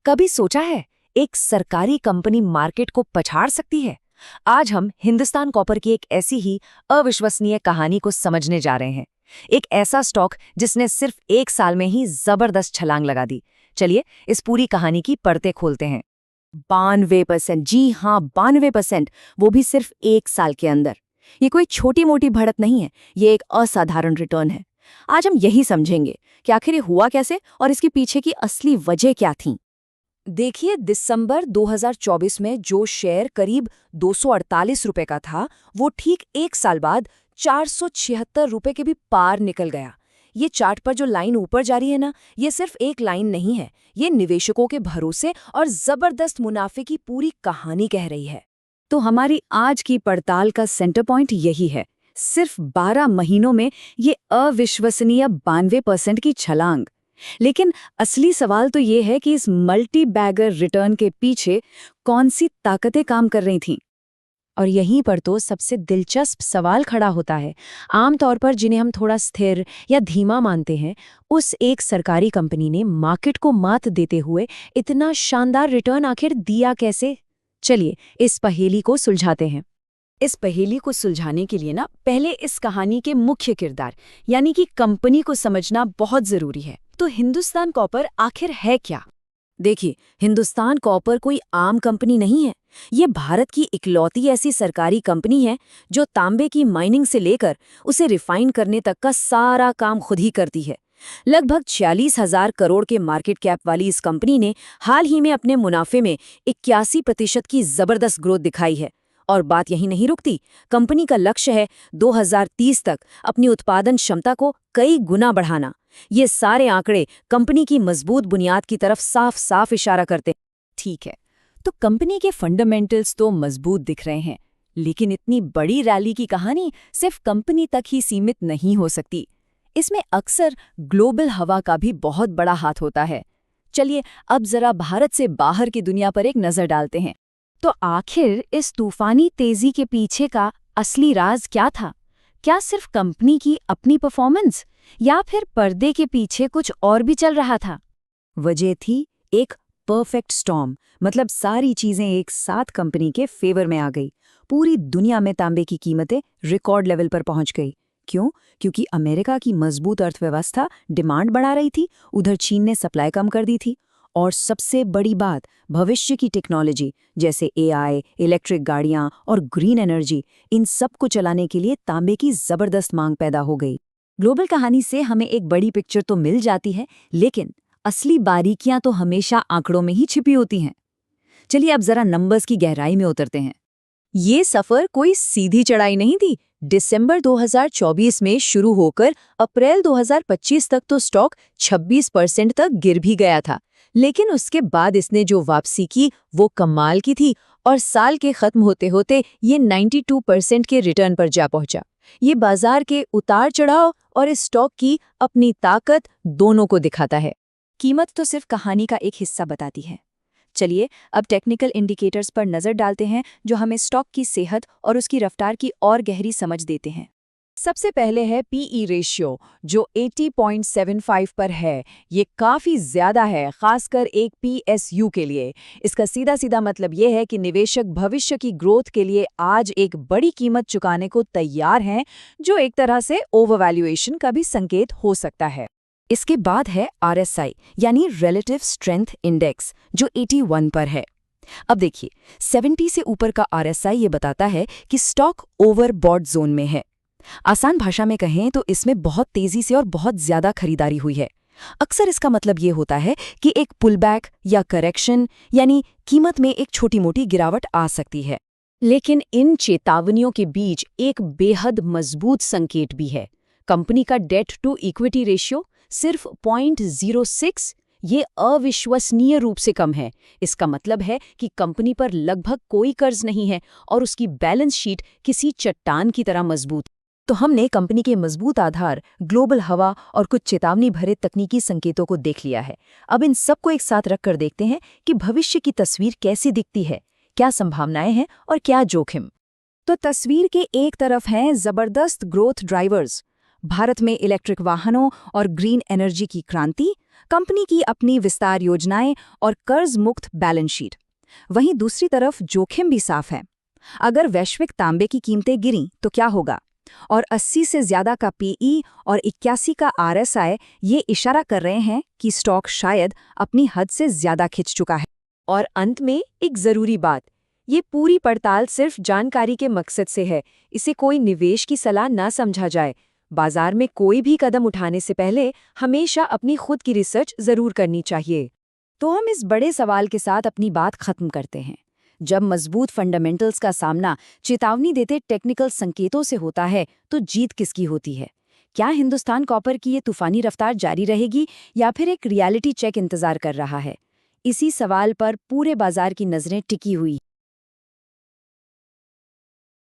कभी सोचा है एक सरकारी कंपनी मार्केट को पछाड़ सकती है? आज हम हिंदुस्तान कॉपर की एक ऐसी ही अविश्वसनीय कहानी को समझने जा रहे हैं। एक ऐसा स्टॉक जिसने सिर्फ 1 साल में ही जबरदस्त छलांग लगा दी। चलिए इस पूरी कहानी की परतें खोलते हैं। 92%, जी हाँ 92%, वो भी सिर्फ 1 साल के अंदर। ये कोई छोटी मोटी बढ़त नहीं है, ये एक असाधारण रिटर्न है। आज हम यही समझेंगे कि आखिर ये हुआ कैसे और इसके पीछे की असली वजह क्या थी। देखिए, दिसंबर 2024 में जो शेयर करीब 248 रुपए का था, वो ठीक 1 साल बाद 476 रुपए के भी पार निकल गया। ये चार्ट पर जो लाइन ऊपर जा रही है ना, ये सिर्फ एक लाइन नहीं है, ये निवेशकों के भरोसे और जबरदस्त मुनाफे की पूरी कहानी कह रही है। तो हमारी आज की पड़ताल का सेंटर पॉइंट यही है। सिर्फ 12 महीनों में ये अविश्वसनीय 92% की छलांग। लेकिन असली सवाल तो ये है कि इस मल्टी बैगर रिटर्न के पीछे कौन सी ताकतें काम कर रही थीं। और यहीं पर तो सबसे दिलचस्प सवाल खड़ा होता है। आमतौर पर जिन्हें हम थोड़ा स्थिर या धीमा मानते हैं, उस एक सरकारी कंपनी ने मार्केट को मात देते हुए इतना शानदार रिटर्न आखिर दिया कैसे? चलिए इस पहेली को सुलझाते हैं। इस पहेली को सुलझाने के लिए ना पहले इस कहानी के मुख्य किरदार यानी कि कंपनी को समझना बहुत जरूरी है। तो हिंदुस्तान कॉपर आखिर है क्या? देखिए, हिंदुस्तान कॉपर कोई आम कंपनी नहीं है। ये भारत की इकलौती ऐसी सरकारी कंपनी है जो तांबे की माइनिंग से लेकर उसे रिफाइन करने तक का सारा काम खुद ही करती है। लगभग 46,000 करोड़ के मार्केट कैप वाली इस कंपनी ने हाल ही में अपने मुनाफे में 81% की जबरदस्त ग्रोथ दिखाई है। और बात यही नहीं रुकती। कंपनी का लक्ष्य है 2030 तक अपनी उत्पादन क्षमता को कई गुना बढ़ाना। ये सारे आंकड़े कंपनी की मजबूत बुनियाद की तरफ साफ साफ इशारा करते हैं। ठीक है, तो कंपनी के फंडामेंटल्स तो मजबूत दिख रहे हैं, लेकिन इतनी बड़ी रैली की कहानी सिर्फ कंपनी तक ही सीमित नहीं हो सकती। इसमें अक्सर ग्लोबल हवा का भी बहुत बड़ा हाथ होता है। चलिए अब जरा भारत से बाहर की दुनिया पर एक नजर डालते हैं। तो आखिर इस तूफानी तेजी के पीछे का असली राज क्या था? क्या सिर्फ कंपनी की अपनी परफॉर्मेंस, या फिर पर्दे के पीछे कुछ और भी चल रहा था? वजह थी एक परफेक्ट स्टॉर्म, मतलब सारी चीजें एक साथ कंपनी के फेवर में आ गई। पूरी दुनिया में तांबे की कीमतें रिकॉर्ड लेवल पर पहुंच गई। क्यों? क्योंकि अमेरिका की मजबूत अर्थव्यवस्था डिमांड बढ़ा रही थी, उधर चीन ने सप्लाई कम कर दी थी। और सबसे बड़ी बात, भविष्य की टेक्नोलॉजी जैसे एआई, इलेक्ट्रिक गाड़ियां और ग्रीन एनर्जी, इन सब को चलाने के लिए तांबे की जबरदस्त मांग पैदा हो गई। ग्लोबल कहानी से हमें एक बड़ी पिक्चर तो मिल जाती है, लेकिन असली बारीकियां तो हमेशा आंकड़ों में ही छिपी होती हैं। चलिए अब जरा नंबर्स की गहराई में उतरते हैं। ये सफर कोई सीधी चढ़ाई नहीं थी। दिसंबर 2024 में शुरू होकर अप्रैल 2025 तक तो स्टॉक 26% तक गिर भी गया था, लेकिन उसके बाद इसने जो वापसी की वो कमाल की थी और साल के खत्म होते होते ये 92% के रिटर्न पर जा पहुंचा। ये बाजार के उतार चढ़ाव और इस स्टॉक की अपनी ताकत दोनों को दिखाता है। कीमत तो सिर्फ कहानी का एक हिस्सा बताती है। चलिए अब टेक्निकल इंडिकेटर्स पर नजर डालते हैं जो हमें स्टॉक की सेहत और उसकी रफ्तार की और गहरी समझ देते हैं। सबसे पहले है पीई रेशियो, जो 80.75 पर है। ये काफ़ी ज़्यादा है, खासकर एक पीएसयू के लिए। इसका सीधा सीधा मतलब ये है कि निवेशक भविष्य की ग्रोथ के लिए आज एक बड़ी कीमत चुकाने को तैयार हैं, जो एक तरह से ओवरवैल्यूएशन का भी संकेत हो सकता है। इसके बाद है आरएसआई यानी रिलेटिव स्ट्रेंथ इंडेक्स, जो 81 पर है। अब देखिए, 70 से ऊपर का आरएसआई ये बताता है कि स्टॉक ओवरबॉट जोन में है। आसान भाषा में कहें तो इसमें बहुत तेजी से और बहुत ज्यादा खरीदारी हुई है। अक्सर इसका मतलब ये होता है कि एक पुलबैक या करेक्शन, यानी कीमत में एक छोटी मोटी गिरावट आ सकती है। लेकिन इन चेतावनियों के बीच एक बेहद मजबूत संकेत भी है। कंपनी का डेट टू इक्विटी रेशियो सिर्फ 0.06, ये अविश्वसनीय रूप से कम है। इसका मतलब है कि कंपनी पर लगभग कोई कर्ज नहीं है और उसकी बैलेंस शीट किसी चट्टान की तरह मजबूत। तो हमने कंपनी के मजबूत आधार, ग्लोबल हवा और कुछ चेतावनी भरे तकनीकी संकेतों को देख लिया है। अब इन सबको एक साथ रखकर देखते हैं कि भविष्य की तस्वीर कैसी दिखती है, क्या संभावनाएं हैं और क्या जोखिम। तो तस्वीर के एक तरफ हैं जबरदस्त ग्रोथ ड्राइवर्स, भारत में इलेक्ट्रिक वाहनों और ग्रीन एनर्जी की क्रांति, कंपनी की अपनी विस्तार योजनाएं और कर्ज मुक्त बैलेंस शीट। वहीं दूसरी तरफ जोखिम भी साफ है। अगर वैश्विक तांबे की कीमतें गिरीं तो क्या होगा? और 80 से ज्यादा का पीई और 81 का आरएसआई ये इशारा कर रहे हैं कि स्टॉक शायद अपनी हद से ज्यादा खिंच चुका है। और अंत में एक जरूरी बात, ये पूरी पड़ताल सिर्फ जानकारी के मकसद से है, इसे कोई निवेश की सलाह ना समझा जाए। बाजार में कोई भी कदम उठाने से पहले हमेशा अपनी खुद की रिसर्च जरूर करनी चाहिए। तो हम इस बड़े सवाल के साथ अपनी बात खत्म करते हैं। जब मजबूत फंडामेंटल्स का सामना चेतावनी देते टेक्निकल संकेतों से होता है तो जीत किसकी होती है? क्या हिंदुस्तान कॉपर की ये तूफानी रफ्तार जारी रहेगी या फिर एक रियलिटी चेक इंतजार कर रहा है? इसी सवाल पर पूरे बाजार की नजरें टिकी हुई।